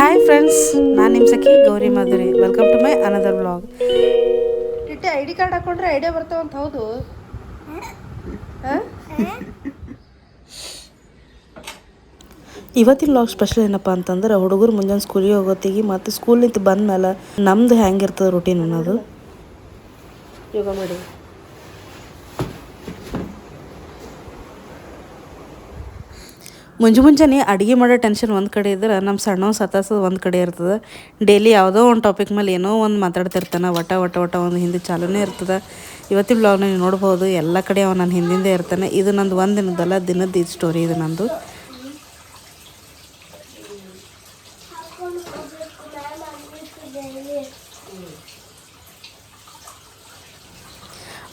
Hi friends, ನಾನು ನಿಮ್ಮ ಸಖಿ Gauri Madhuri. Welcome to my another vlog. ಇಟ್ಟೆ ಐ ಡಿ ಕಾರ್ಡ್ ಹಾಕೊಂಡ್ರೆ ಐಡಿಯಾ ಬರ್ತಾವಂತ. ಹೌದು. ಇವತ್ತಿನ ವ್ಲಾಗ್ ಸ್ಪೆಷಲ್ ಏನಪ್ಪ ಅಂತಂದ್ರೆ, ಹುಡುಗರು ಮುಂಜಾನೆ ಸ್ಕೂಲಿಗೆ ಹೋಗೋತ್ತಿಗೆ ಮತ್ತು ಸ್ಕೂಲಿಂದ ಬಂದಮೇಲೆ ನಮ್ದು ಹೆಂಗಿರ್ತದೆ ರೂಟೀನ್ ಅನ್ನೋದು. ಯೋಗ ಮಾಡಿ ಮುಂಜಾನೆ ಅಡುಗೆ ಮಾಡೋ ಟೆನ್ಷನ್ ಒಂದು ಕಡೆ ಇದ್ರೆ, ನಮ್ಮ ಸಣ್ಣವ್ ಸತಾಸೋದು ಒಂದು ಕಡೆ ಇರ್ತದೆ. ಡೈಲಿ ಯಾವುದೋ ಒಂದು ಟಾಪಿಕ್ ಮೇಲೆ ಏನೋ ಒಂದು ಮಾತಾಡ್ತಿರ್ತಾನೆ. ಒಟ ಒಂದು ಹಿಂದೆ ಚಾಲೂನೇ ಇರ್ತದೆ. ಇವತ್ತಿನ ಬ್ಲಾಗ್ನ ನೀವು ನೋಡ್ಬೋದು, ಎಲ್ಲ ಕಡೆ ಅವ ನನ್ನ ಹಿಂದಿಂದೆ ಇರ್ತಾನೆ. ಇದು ನಂದು ಒಂದು ದಿನದಲ್ಲ, ದಿನದ ಇದು ಸ್ಟೋರಿ ಇದು ನಂದು.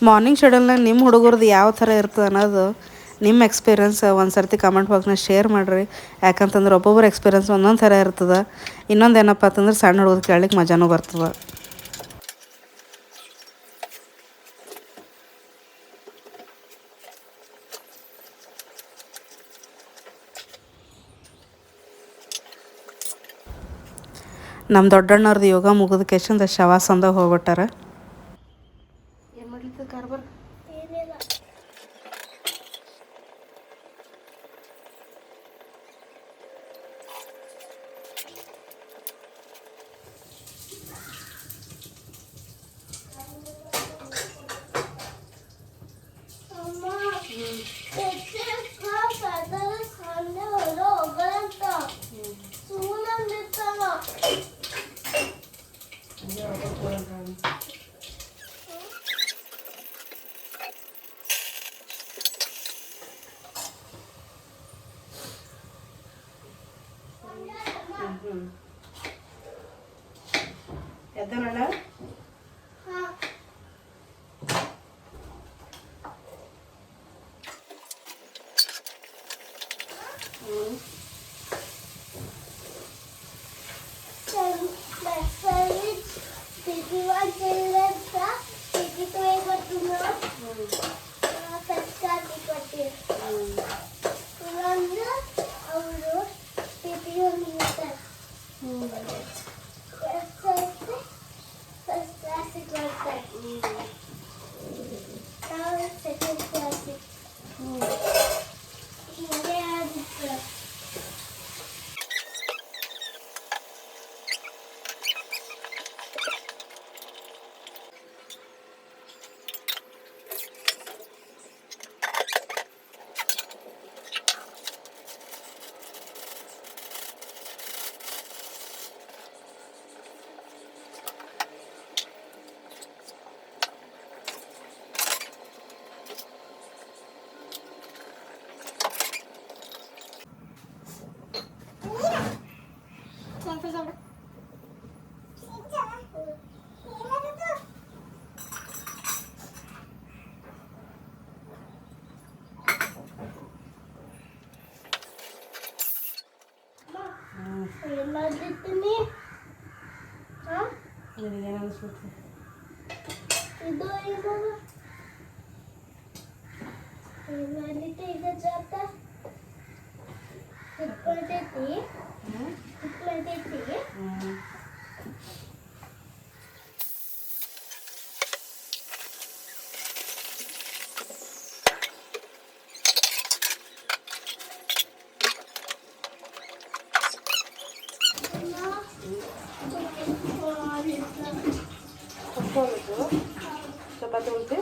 ಮಾರ್ನಿಂಗ್ ಶೆಡ್ಯೂಲ್ನಾಗ ನಿಮ್ಮ ಹುಡುಗರದ್ದು ಯಾವ ಥರ ಇರ್ತದೆ ಅನ್ನೋದು ನಿಮ್ಮ ಎಕ್ಸ್ಪೀರಿಯನ್ಸ್ ಒಂದು ಸರ್ತಿ ಕಮೆಂಟ್ ಬಾಕ್ಸ್ನಾಗ ಶೇರ್ ಮಾಡಿರಿ. ಯಾಕಂತಂದ್ರೆ ಒಬ್ಬೊಬ್ಬರ ಎಕ್ಸ್ಪೀರಿಯನ್ಸ್ ಒಂದೊಂದು ಥರ ಇರ್ತದೆ. ಇನ್ನೊಂದು ಏನಪ್ಪ ಅಂತಂದ್ರೆ, ಸಣ್ಣ ಹುಡುಗರು ಕೇಳಲಿಕ್ಕೆ ಮಜಾನೂ ಬರ್ತದೆ. ನಮ್ಮ ದೊಡ್ಡಣ್ಣವ್ರದ್ದು ಯೋಗ ಮುಗಿದ ಕೆಶಿಂದ ಶವಾಸಂದಾಗ ಹೋಗ್ಬಿಟ್ಟಾರ. ಏನು ಮಾಡ್ಲಿಕ್ಕೆ ಕಾರ್ಬಾರ್ ಎದ್ದನಲ್ಲ. ಚಪಾತಿ ಉಂಟು,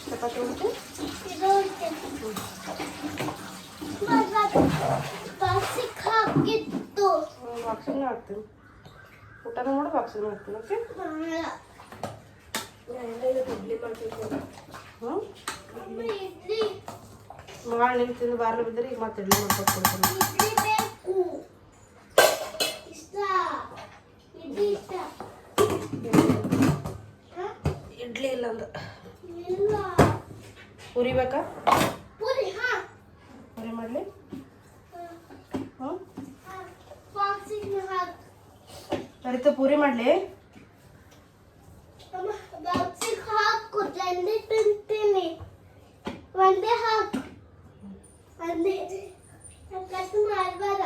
ಚಪಾತಿ ಉಂಟು. ಬಾಕ್ಸಿಂಗ್ ಹಾಕ್ತೀನಿ, ಊಟನೂ ಮಾಡಿ ಬಾಕ್ಸಿಂಗ್ ಹಾಕ್ತೀನಿ. ಓಕೆ, ಇಡ್ಲಿ ಮಾಡ್ತೀನಿ. ಮಾಡಿ ನಿಮ್ಮ ತಿಂದು ಬಾರ್ಲು ಬಿದ್ದರೆ ಈಗ ಮತ್ತೆ ಇಡ್ಲಿ ಮಾಡ್ಕೊಟ್ಬಿಡ್ತೀನಿ. ಇಡ್ಲಿ ಇಲ್ಲ ಅಂದ್ರೆ ಪೂರಿ ಬೇಕಾ? ಪೂರಿ ಮಾಡಲಿ. ಸರಿತ ಪೂರಿ ಮಾಡಲಿ. ಒಂದೇ ಹಾಕು, ಒಂದೇ ಕಟ್ ಮಾಡಬೇಡ.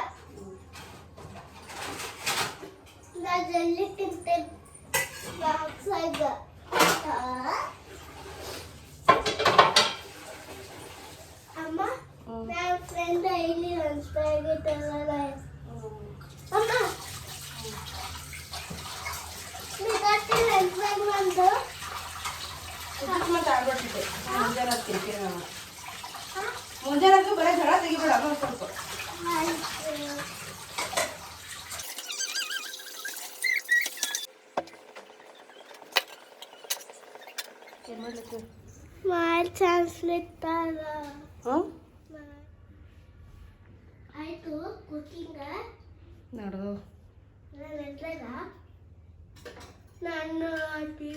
ಮುಂಜಾನೆ ಬರೀ ಜಡ ತೆಗಿಬೇಡ ಸ್ವಲ್ಪ ಏನು ಮಾಡ್ಲಿಕ್ಕೆ ಆಯ್ತು ಕುಕಿಂಗ್ ನಡೆದು ನಾನು ಅಜ್ಜಿ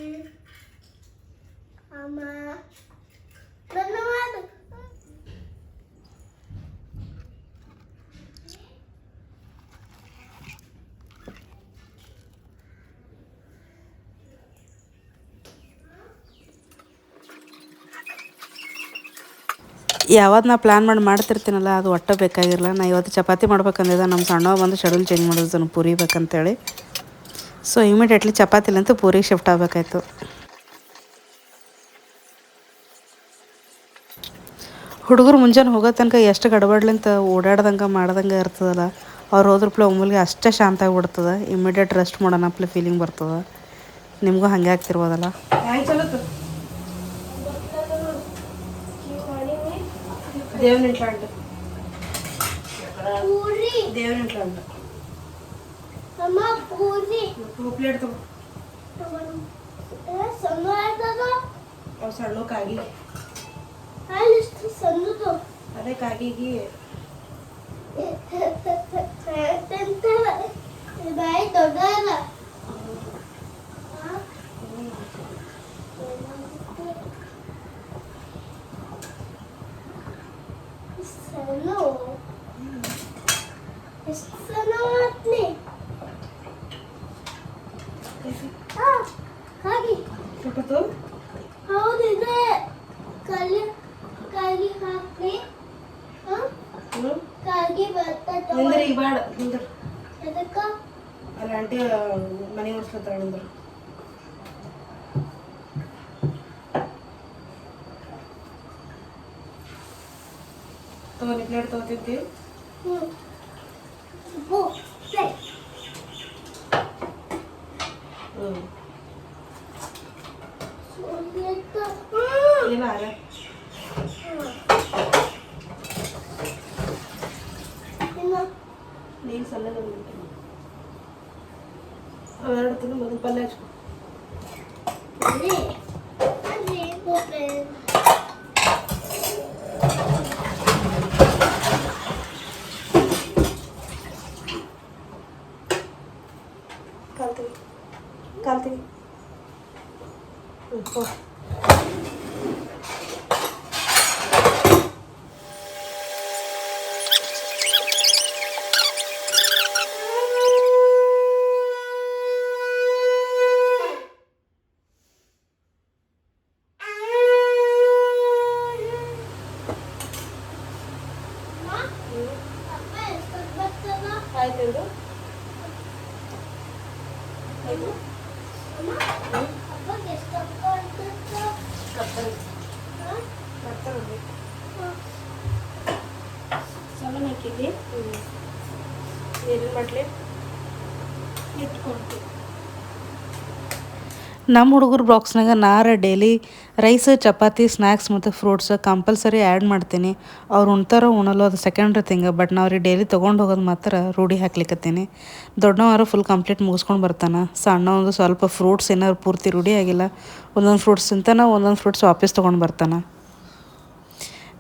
ಅಮ್ಮ ಧನ್ಯವಾದ ಯಾವತ್ತು ನಾ ಪ್ಲ್ಯಾನ್ ಮಾಡ್ತಿರ್ತೀನಲ್ಲ ಅದು ಒಟ್ಟು ಬೇಕಾಗಿರಲ್ಲ. ನಾ ಇವತ್ತು ಚಪಾತಿ ಮಾಡ್ಬೇಕಂದಿದ್ದೆ, ನಮ್ಮ ಸಣ್ಣವ ಬಂದು ಶೆಡ್ಯೂಲ್ ಚೇಂಜ್ ಮಾಡಿದ್ರು ಪೂರಿ ಬೇಕಂತೇಳಿ. ಸೊ ಇಮಿಡಿಯೇಟ್ಲಿ ಚಪಾತಿಲಂತೂ ಪೂರಿಗೆ ಶಿಫ್ಟ್ ಆಗಬೇಕಾಯ್ತು. ಹುಡುಗರು ಮುಂಜಾನೆ ಹೋಗೋ ತನಕ ಎಷ್ಟು ಗಡಬಡ್ಲಿಂತ ಓಡಾಡ್ದಂಗೆ ಮಾಡ್ದಂಗೆ ಇರ್ತದಲ್ಲ, ಅವ್ರು ಹೋದ್ರಪ್ಲೆ ಒಮ್ಮಲಿಗೆ ಅಷ್ಟೇ ಶಾಂತ ಆಗಿಬಿಡ್ತದೆ. ಇಮಿಡಿಯೇಟ್ ರೆಸ್ಟ್ ಮಾಡೋಣಪ್ಲೆ ಫೀಲಿಂಗ್ ಬರ್ತದೆ. ನಿಮಗೂ ಹಾಗೆ ಆಗ್ತಿರ್ಬೋದಲ್ಲ. ಸಣ್ಣ ಕಾಗಿ ಅದೇ ಕಾಗಿಗೆ ಬಾಯಿ ದೊಡ್ಡ ಹೌದು ಇದೆ ಕಲ್ಲಿ ಹಾಕಿ ಕಾಗಿ ನಿಂದ್ರಿ ಈಗ ಬೇಡ ನಿಂದ್ರ ಅದಕ್ಕ ಅಲ್ಲಿ ಆಂಟಿ ಮನೆ ಓಡಿಸ್ಲತ್ತಾಳ ನಿಂದ್ರ. ತಗೋನಿ ಪ್ಲೇಟ್ ತಗೋತಿರ್ತಿ. ಇಲ್ಲ ಅಲ್ಲ ನೀನು ಸಣ್ಣ ಅವೆರಡು ತಿನ್ನು ಮೊದಲು ಪಲ್ಯ ಹಚ್ಕೊ. ಕಾಲ್ತೀವಿ ಆಯ್ತು. ಸಲ ಹಾಕಿದ್ವಿ ನೀರಿನ ಬಾಟ್ಲಿ ಇಟ್ಕೊಳ್ತೀವಿ. ನಮ್ಮ ಹುಡುಗರು ಬಾಕ್ಸ್ನಾಗ ನಾರ ಡೈಲಿ ರೈಸ್, ಚಪಾತಿ, ಸ್ನ್ಯಾಕ್ಸ್ ಮತ್ತು ಫ್ರೂಟ್ಸ್ ಕಂಪಲ್ಸರಿ ಆ್ಯಡ್ ಮಾಡ್ತೀನಿ. ಅವ್ರು ಉಣ್ತಾರೋ ಉಣಲ್ಲೋ ಅದು ಸೆಕೆಂಡ್ರಿ ಥಿಂಗ್. ಬಟ್ ನಾವು ಅವ್ರಿಗೆ ಡೈಲಿ ತೊಗೊಂಡು ಹೋಗೋದು ಮಾತ್ರ ರೂಢಿ ಹಾಕ್ಲಿಕ್ಕತ್ತೀನಿ. ದೊಡ್ಡವರು ಫುಲ್ ಕಂಪ್ಲೀಟ್ ಮುಗಿಸ್ಕೊಂಡು ಬರ್ತಾನೆ. ಸಣ್ಣ ಒಂದು ಸ್ವಲ್ಪ ಫ್ರೂಟ್ಸ್ ಏನಾದ್ರು ಪೂರ್ತಿ ರೂಢಿ ಆಗಿಲ್ಲ, ಒಂದೊಂದು ಫ್ರೂಟ್ಸ್ ತಿಂತಾನೆ, ಒಂದೊಂದು ಫ್ರೂಟ್ಸ್ ವಾಪಸ್ ತೊಗೊಂಡು ಬರ್ತಾನೆ.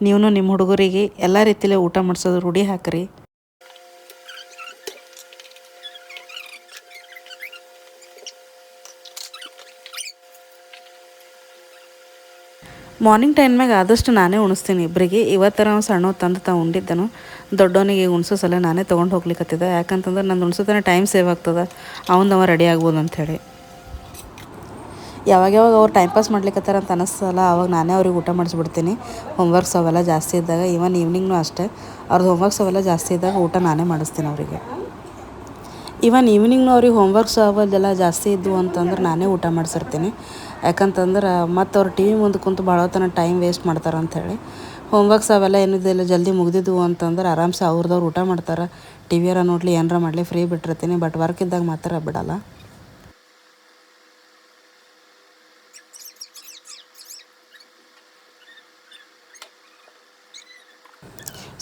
ನೀವು ನಿಮ್ಮ ಹುಡುಗರಿಗೆ ಎಲ್ಲ ರೀತಿಲೇ ಊಟ ಮಾಡಿಸೋದು ರೂಢಿ ಹಾಕ್ರಿ. ಮಾರ್ನಿಂಗ್ ಟೈಮ್ನಾಗ ಆದಷ್ಟು ನಾನೇ ಉಣಿಸ್ತೀನಿ ಇಬ್ಬರಿಗೆ. ಇವತ್ತರ ನಾವು ಸಣ್ಣ ತಂದು ಉಂಡಿದ್ದನು. ದೊಡ್ಡವನಿಗೆ ಉಣಿಸೋ ಸಲ ನಾನೇ ತೊಗೊಂಡು ಹೋಗ್ಲಿಕ್ಕತ್ತಿದ್ದೆ. ಯಾಕಂತಂದ್ರೆ ನಂದು ಉಣಿಸೋತನೇ ಟೈಮ್ ಸೇವ್ ಆಗ್ತದೆ, ಅವ ರೆಡಿ ಆಗ್ಬೋದು ಅಂಥೇಳಿ. ಯಾವಾಗ ಅವ್ರು ಟೈಮ್ ಪಾಸ್ ಮಾಡ್ಲಿಕ್ಕತ್ತಾರ ಅಂತ ಅನ್ನಿಸ್ತಲ್ಲ, ಅವಾಗ ನಾನೇ ಅವ್ರಿಗೆ ಊಟ ಮಾಡಿಸ್ಬಿಡ್ತೀನಿ. ಹೋಮ್ವರ್ಕ್ಸ್ ಅವೆಲ್ಲ ಜಾಸ್ತಿ ಇದ್ದಾಗ, ಈವನ್ ಈವ್ನಿಂಗ್ನೂ ಅಷ್ಟೇ ಅವ್ರದ್ದು ಹೋಮ್ವರ್ಕ್ಸ್ ಅವೆಲ್ಲ ಜಾಸ್ತಿ ಇದ್ದಾಗ ಊಟ ನಾನೇ ಮಾಡಿಸ್ತೀನಿ ಅವರಿಗೆ. ಇವನ್ ಈವ್ನಿಂಗ್ನೂ ಅವ್ರಿಗೆ ಹೋಮ್ವರ್ಕ್ಸ್ ಅವಲ್ಲೆಲ್ಲ ಜಾಸ್ತಿ ಇದ್ವು ಅಂತಂದ್ರೆ ನಾನೇ ಊಟ ಮಾಡಿಸಿರ್ತೀನಿ. ಯಾಕಂತಂದ್ರೆ ಮತ್ತು ಅವ್ರು ಟಿ ವಿ ಮುಂದೆ ಕುಂತು ಭಾಳ ಹೊತ್ತನ ಟೈಮ್ ವೇಸ್ಟ್ ಮಾಡ್ತಾರೆ ಅಂಥೇಳಿ ಹೋಮ್ವರ್ಕ್ಸ್ ಅವೆಲ್ಲ ಏನಿದೆಲ್ಲ ಜಲ್ದಿ ಮುಗಿದಿದ್ವು ಅಂತಂದ್ರೆ ಆರಾಮ್ಸೆ ಅವ್ರದವ್ರು ಊಟ ಮಾಡ್ತಾರೆ. ಟಿ ವಿಯಾರ ನೋಡಲಿ ಏನಾರ ಮಾಡಲಿ ಫ್ರೀ ಬಿಟ್ಟಿರ್ತೀನಿ. ಬಟ್ ವರ್ಕ್ ಇದ್ದಾಗ ಮಾತ್ರ ಬಿಡಲ್ಲ.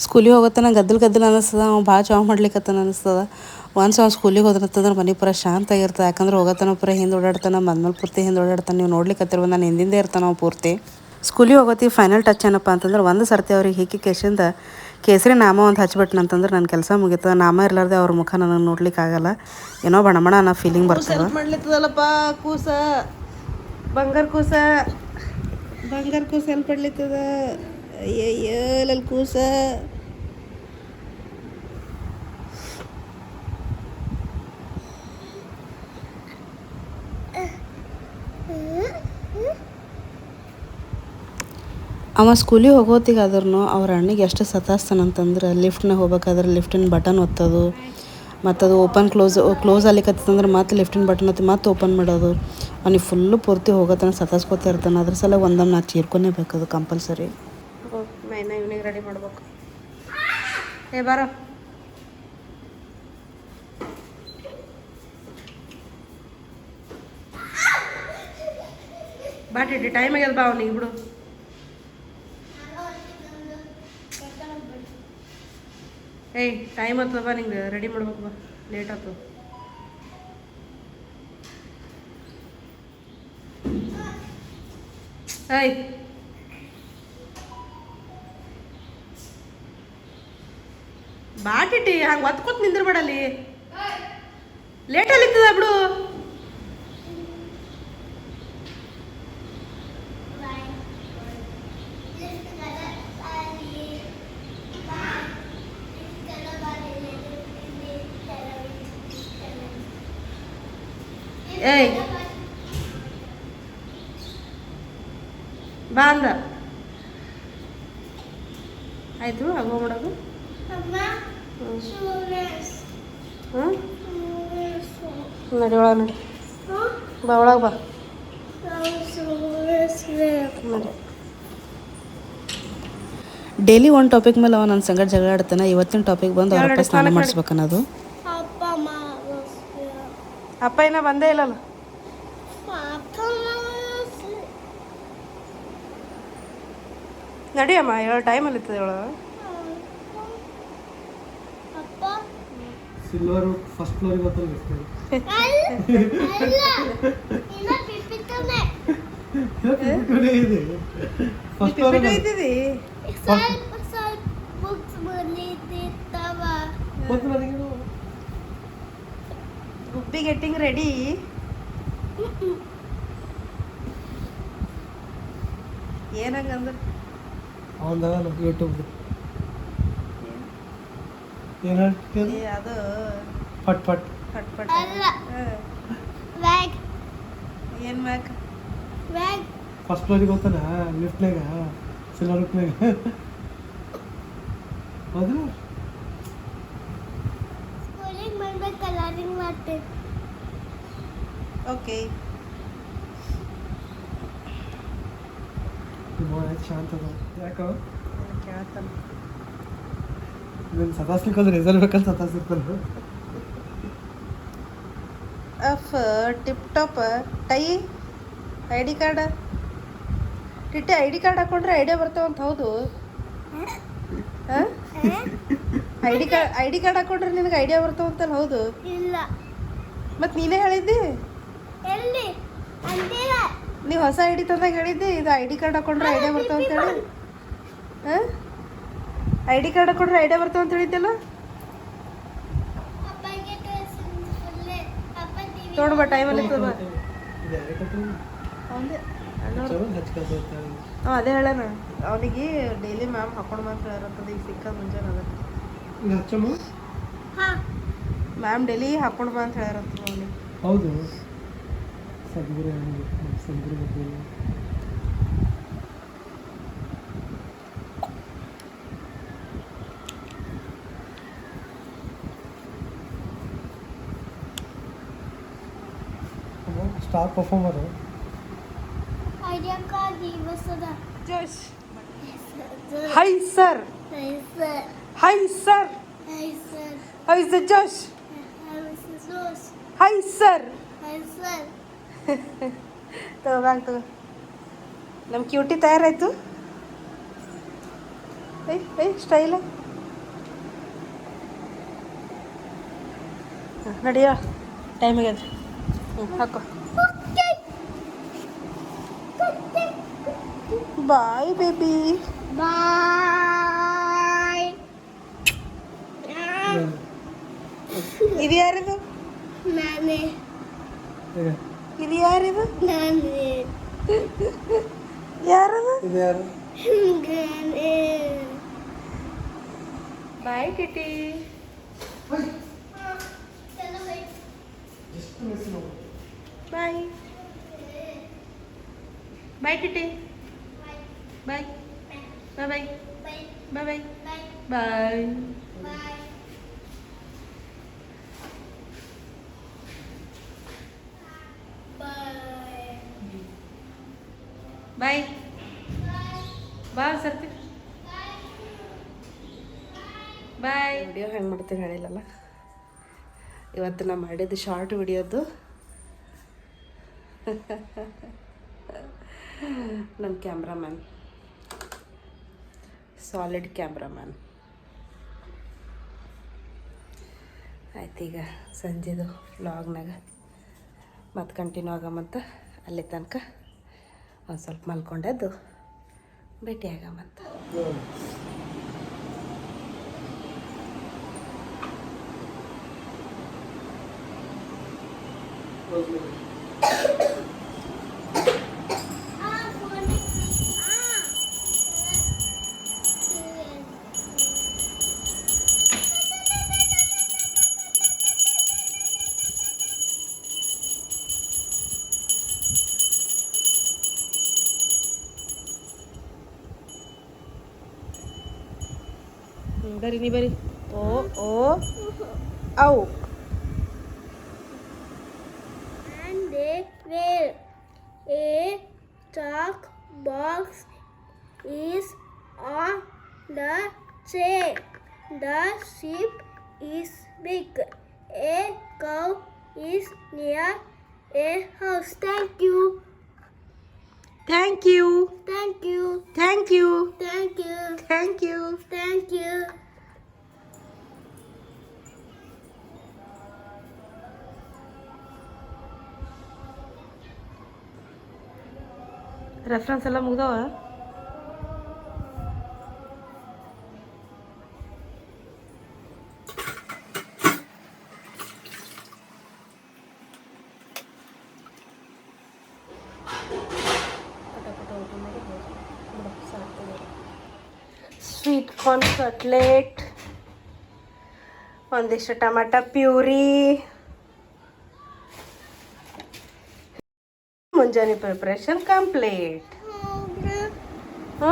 ಸ್ಕೂಲಿಗೆ ಹೋಗೋತನ ಗದ್ದಲು ಅನ್ನಿಸ್ತದ. ಅವ್ನು ಭಾಳ ಚಾವ್ ಮಾಡ್ಲಿಕ್ಕತ್ತಾನ ಅನ್ನಿಸ್ತದ. ಒನ್ಸ್ ಅವ್ನು ಸ್ಕೂಲಿಗೆ ಹೋದ್ರಂತಂದ್ರೆ ಮನೆ ಪೂರ ಶಾಂತ ಆಗಿರ್ತದೆ. ಯಾಕಂದ್ರೆ ಹೋಗೋತನ ಪೂರ ಹಿಂದೆ ಓಡಾಡ್ತಾನೆ, ಮದ್ಮೇಲೆ ಪೂರ್ತಿ ಹಿಂದೆ ಓಡಾಡ್ತಾನೆ. ನೀವು ನೋಡ್ಲಿಕ್ಕತ್ತಿರ್ಬೋದು ನಾನು ಹಿಂದಿಂದೆ ಇರ್ತಾನೆ ಅವ್ನು ಪೂರ್ತಿ. ಸ್ಕೂಲಿಗೆ ಹೋಗೋತಿ ಫೈನಲ್ ಟಚ್ ಏನಪ್ಪ ಅಂತಂದ್ರೆ ಒಂದು ಸರ್ತಿ ಅವ್ರಿಗೆ ಹಿಕ್ಕಿ ಕೇಸಿಂದ ಕೇಸರಿ ನಾಮ ಒಂದು ಹಚ್ಬಿಟ್ನಂತಂದ್ರೆ ನನ್ನ ಕೆಲಸ ಮುಗೀತದೆ. ನಾಮ ಇರಲಾರ್ದೆ ಅವ್ರ ಮುಖ ನನಗೆ ನೋಡ್ಲಿಕ್ಕೆ ಆಗಲ್ಲ. ಏನೋ ಬಣಬಣ ಅನ್ನೋ ಫೀಲಿಂಗ್ ಬರ್ತದೆ. ಮಾಡ್ಲಿತ್ತದಲ್ಲಪ್ಪ ಕೂಸ, ಬಂಗಾರ ಕೂಸ ಎಲ್ಲಿ ಪಡ್ಲಿತ್ತದ? ಅಯ್ಯಯ್ಯಲ್ಲಿ ಕೂಸ. ಅವ ಸ್ಕೂಲಿಗೆ ಹೋಗೋತಿಗಾದ್ರೂ ಅವ್ರ ಅಣ್ಣಿಗೆ ಎಷ್ಟು ಸತಾಸ್ತಾನಂತಂದ್ರೆ ಲಿಫ್ಟ್ನಾಗ ಹೋಗ್ಬೇಕಾದ್ರೆ ಲಿಫ್ಟಿನ ಬಟನ್ ಒತ್ತೋದು, ಮತ್ತು ಅದು ಓಪನ್ ಕ್ಲೋಸ್ ಆಗ್ಲಿಕ್ಕತ್ತಂದ್ರೆ ಮತ್ತೆ ಲಿಫ್ಟಿನ ಬಟನ್ ಒತ್ತಿ ಮತ್ತೆ ಓಪನ್ ಮಾಡೋದು. ಅವ್ನಿಗೆ ಫುಲ್ಲು ಪೂರ್ತಿ ಹೋಗೋತನ ಸತಾಸ್ಕೋತಾ ಇರ್ತಾನೆ. ಅದ್ರ ಸಲ ಒಂದೊಮ್ಮೆ ನಾ ಚೀರ್ಕೊನೇ ಬೇಕದು ಕಂಪಲ್ಸರಿ. ಮೈನ ಇವನಿಗೆ ರೆಡಿ ಮಾಡ್ಬೇಕು. ಏ ಬಾರ, ಬಾಟಿಡಿ ಟೈಮ್ ಆಗ್ಯದ. ಬಾ ಅವನಿಗೆ ಬಿಡು. ಏಯ್ ಟೈಮ್ ಆಗ್ತದ, ಬಾ ನಿಂಗೆ ರೆಡಿ ಮಾಡ್ಬೇಕು. ಬಾ ಲೇಟ್ ಆಗ್ತದ. ಏಯ್ ಬಾಟಿಟಿ ಹಂಗೆ ಒತ್ಕೊತ ನಿಂದಿರ್ಬೇಡಲ್ಲಿ. ಲೇಟಲ್ಲಿ ಇರ್ತದ ಬಿಡು. ಏಯ್ ಬಾ ಅಂದ ಆಯಿತು. ಹೋಗ್ಬಿಡೋದು. ಹ್ಞೂ ನಡಿ ಒಳಗೆ ನಡಿ. ಬಾ ಒಳಗೆ ಬಾ ನಡಿ. ಡೈಲಿ ಒಂದು ಟಾಪಿಕ್ ಮೇಲೆ ಅವ ನನ್ನ ಸಂಗಡ ಜಗಳ ಆಡ್ತಾನೆ. ಇವತ್ತಿನ ಟಾಪಿಕ್ ಬಂದು ಅವ್ರಪ್ಪ ಸ್ನಾನ ಮಾಡಿಸ್ಬೇಕನ್ನೋದು. ಅಪ್ಪ ಇನ್ನೂ ಬಂದೇ ಇಲ್ಲಲ್ಲ. ನಡಿಯಮ್ಮ, ಹೇಳೋ ಟೈಮಲ್ಲಿ ಇರ್ತದೆ ಹೇಳೋ. ಸಿಲ್ವರ್ ಫಸ್ಟ್ ಫ್ಲೋರಿಗೆ ಗೊತ್ತಲ್ಲ. ಗುಬ್ಬಿ ಗೆಟ್ಟಿಂಗ್ ರೆಡಿ. ಏನಂಗಂದ್ರೆ ಅವಂದಾಗ ಯೂಟ್ಯೂಬ್ ಏನು ಹೇಳ್ತೀವಿ ಅದು ಪಟ್ ಪಟ್ ಪಟ್ ಪಟ್. ಬ್ಯಾಗ್ ಏನು ಮ್ಯಾಕ್ ಬ್ಯಾಗ್ ಫಸ್ಟ್ ಫ್ಲೋರಿಗೆ ಹೋಗ್ತಾನ ಲಿಫ್ಟ್ನಾಗ ಸಿಲ್ವರ್ ಲಿಫ್ಟ್ನಾಗ. ಹೌದು ಸ್ಕೂಲಿಗೆ ಬಂದಾಗ ಕಲರಿಂಗ್ ಮಾಡ್ತೇವೆ. ಓಕೆ. ಶಾಂತ ಅದ ಯಾಕೋ ಕೇಳ್ತಾನೆ. ನೀನು ಸತಾಸ್ಲಿಕ್ಕೆ ಹೋದ್ರೆ ರಿಸಲ್ಟ್ ಬೇಕಂತ ಸತಾಸಿರ್ತಾನೆ. ಅಫ್ tip top tie I D card ಟಿಟ್ಟೆ ಐ ಡಿ ಕಾರ್ಡ್ ಹಾಕೊಂಡ್ರೆ ಐಡಿಯಾ ಬರ್ತಾವಂತ. ಹೌದು ಹಾಂ ಐ ಡಿ ಕಾರ್ಡ್ ಹಾಕೊಂಡ್ರೆ ನಿನಗೆ ಐಡಿಯಾ ಬರ್ತಾವಂತಲ್ಲ. ಹೌದು ಇಲ್ಲ ಮತ್ತು ನೀನೇ ಹೇಳಿದ್ದಿ. ಎಲ್ಲಿ ಅಂತೀರ ನೀವು ಹೊಸ ಐ ಡಿ ತಂದಾಗ ಹೇಳಿದ್ದಿ ಇದು ಐ ಡಿ ಕಾರ್ಡ್ ಹಾಕೊಂಡ್ರೆ ಐಡಿಯಾ ಬರ್ತಾವಂತೇಳಿ. ಹಾಂ ಐ ಡಿ ಕಾರ್ಡ್ ಹಾಕೊಂಡ್ರೆ ಐಡಿಯಾ ಬರ್ತಾವಂತ ಹೇಳಿದ್ದಲ್ಲ. ಅಪ್ಪಗೆ ಫುಲ್ಲೆ ಅಪ್ಪ ಟಿವಿ ನೋಡ್ಬಾ ಟೈಮಲ್ಲಿ ಇರ್ತದ. ಹಚ್ಕೊಳ್ತಾರೆ ಅದೇ ಹೇಳೋಣ ಅವನಿಗೆ ಡೈಲಿ ಮ್ಯಾಮ್ ಹಾಕೊಂಡು ಮಾತ್ರ ಇರತ್ತದ. ಈಗ ಸಿಕ್ಕ ಮುಂಜಾನೆ ಅದಕ್ಕೆ ಈಗ ಹಚ್ಚಮ್ಮ. ಹಾಂ ಮ್ಯಾಮ್ ಡೈಲಿ ಹಾಕೊಂಡು ಬಾ ಅಂತ ಹೇಳಿರತ್ತದ ಅವನಿಗೆ. ಹೌದು ಸದ್ಗುರು ಸದ್ಗುರು ಗೊತ್ತಿಲ್ಲ. Star performer. ಐಡಿಯಾ ಕಾರ್ಡ್ ಇವಸದ josh high sir sir high sir sir how is the josh high sir sir ತಗೋ ಬ್ಯಾಂಕ್ ತಗೋ. ನಮ್ಮ ಕ್ಯೂಟಿ ತಯಾರಾಯಿತು. ಏಯ್ ಸ್ಟೈಲ ನಡಿಯೋ ಟೈಮ್ ಆಗ್ಯದ. ಹಾಕೋ. Bye baby. ಬಾಯ್. ಇದು ಯಾರಿದು? ನಾನೇ ಇದು ಯಾರಿದು? ನಾನೇ ಯಾರದು? ಇದು ಯಾರು? ನಾನೇ. ಬಾಯ್ ಟಿಟಿ. ಬಾಯ್ ಬಾಯ್ ಟಿಟಿ. ಬಾಯ್ ಬಾಯ್ ಬಾಯ್ ಬಾಯ್ ಬಾಯ್ ಬಾಯ್. ಬಾಯ್ ಬಾ ಸರ್ತಿ. ಬಾಯ್. ವಿಡಿಯೋ ಹೆಂಗೆ ಮಾಡ್ತೀನಿ ಹೇಳಿಲ್ಲಲ್ಲ. ಇವತ್ತು ನಾ ಮಾಡಿದ್ದು ಶಾರ್ಟ್ ವಿಡಿಯೋದು. ನಮ್ಮ ಕ್ಯಾಮ್ರಾಮ್ಯಾನ್, ಸಾಲಿಡ್ ಕ್ಯಾಮ್ರಾಮ್ಯಾನ್. ಆಯ್ತು, ಈಗ ಸಂಜೆದು ವ್ಲಾಗ್ನಾಗ ಮತ್ತು ಕಂಟಿನ್ಯೂ ಆಗಮಂತ. ಅಲ್ಲಿ ತನಕ ಒಂದು ಸ್ವಲ್ಪ ಮಲ್ಕೊಂಡೆದ್ದು ಭೇಟಿ ಆಗಮಂತ. ಬರಿ ನೀ ಬರಿ. ಓ ಓ ಔ. And they will. A chalk box is on the chair. The sheep is big. A cow is near a house. Thank you. Thank you Thank you. Thank you Thank you. Thank you. Thank you. Reference ಎಲ್ಲ ಮುಗ್ದವ. Sweet corn cutlet, ಒಂದಿಷ್ಟು tomato puree, ಮುಂಜಾನೆ preparation complete. ಹ್ಞೂ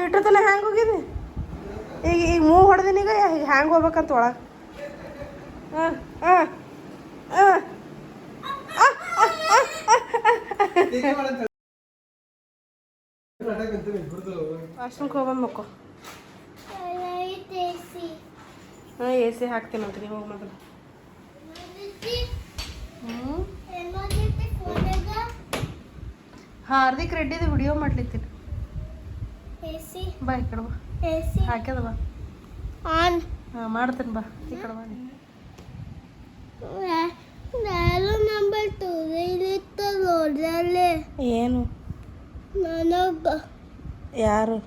ಇಟ್ಟತನ ಹ್ಯಾಂಗೆ ಹೋಗಿದೆ ಈಗ. ಈಗ ಮೂವ್ ಹೊಡೆದಿನ ಈಗ ಹ್ಯಾಂಗೆ ಹೋಗ್ಬೇಕಂತ ಒಳಗೆ. ಹಾಂ ಹಾಂ ಹಾಂ ವಾಶ್ರೂಮ್ಗೆ ಹೋಗ್ಬಂದು ಮಕ್ಕೋ. ಹಾಂ ಎ ಸಿ ಹಾಕ್ತೀನಂತ ನೀವು ಹೋಗಿ ಮೊದಲು. ಹ್ಞೂ ಹಾರ್ದಿಕ್ ರೆಡ್ಡಿದು ವಿಡಿಯೋ ಮಾಡ್ಲಿತ್ತೀನಿ. ಬಾ ಈ ಕಡೆ ಬಾ. ಹಾಕ್ಯದ ಬಾ. ಆನ್ ಹಾಂ ಮಾಡ್ತೀನಿ ಬಾ ಈ ಕಡೆ ಬಾ. ನಾನು ನಂಬರ್ 2 ನೋಡ್ರಲ್ಲೇ ಏನು ನನಗ ಯಾರು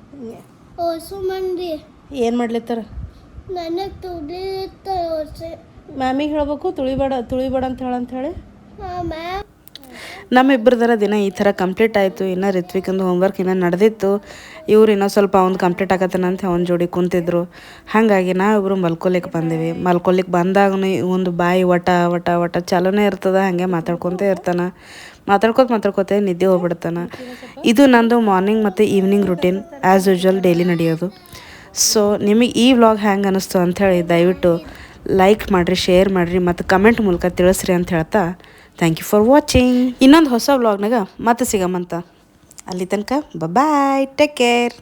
ಹೊಸ ಮಂದಿ ಏನು ಮಾಡ್ಲಿತ್ತಾರ? ನನಗೆ ತುಳಿತ ಹೊಸ ಮ್ಯಾಮಿಗೆ ಹೇಳ್ಬೇಕು ತುಳಿಬೇಡ ಅಂತ ಹೇಳಿ. ಮ್ಯಾಮ್ ನಮ್ಮಿಬ್ಬರದರ ದಿನ ಈ ಥರ ಕಂಪ್ಲೀಟ್ ಆಯಿತು. ಇನ್ನು ರಿತ್ವಿಕಂದು ಹೋಮ್ವರ್ಕ್ ಇನ್ನೂ ನಡೆದಿತ್ತು. ಇವ್ರು ಇನ್ನೂ ಸ್ವಲ್ಪ ಅವ್ನು ಕಂಪ್ಲೀಟ್ ಆಗತ್ತನಂತ ಅವ್ನ ಜೋಡಿ ಕುಂತಿದ್ರು. ಹಾಗಾಗಿ ನಾವಿಬ್ಬರು ಮಲ್ಕೊಲಿಕ್ಕೆ ಬಂದೇವಿ. ಮಲ್ಕೊಲಿಕ್ಕೆ ಬಂದಾಗ ಒಂದು ಬಾಯಿ ವಟ ವಟ ವಟ ಚಾಲೂನೇ ಇರ್ತದೆ. ಹಾಗೆ ಮಾತಾಡ್ಕೊತ ಇರ್ತಾನೆ. ಮಾತಾಡ್ಕೋತ ನಿದ್ದೆ ಹೋಗ್ಬಿಡ್ತಾನೆ. ಇದು ನಂದು ಮಾರ್ನಿಂಗ್ ಮತ್ತು evening routine as usual daily ನಡೆಯೋದು. ಸೊ ನಿಮಗೆ ಈ ವ್ಲಾಗ್ ಹ್ಯಾಂಗೆ ಅನ್ನಿಸ್ತು ಅಂಥೇಳಿ ದಯವಿಟ್ಟು ಲೈಕ್ ಮಾಡಿರಿ, ಶೇರ್ ಮಾಡಿರಿ ಮತ್ತು ಕಮೆಂಟ್ ಮೂಲಕ ತಿಳಿಸ್ರಿ ಅಂತ ಹೇಳ್ತಾ ಥ್ಯಾಂಕ್ ಯು ಫಾರ್ ವಾಚಿಂಗ್. ಇನ್ನೊಂದು ಹೊಸ ವ್ಲಾಗ್ನಾಗ ಮತ್ತೆ ಸಿಗಮಂತ. ಅಲ್ಲಿ ತನಕ ಬಾಯ್, ಟೇಕ್ ಕೇರ್.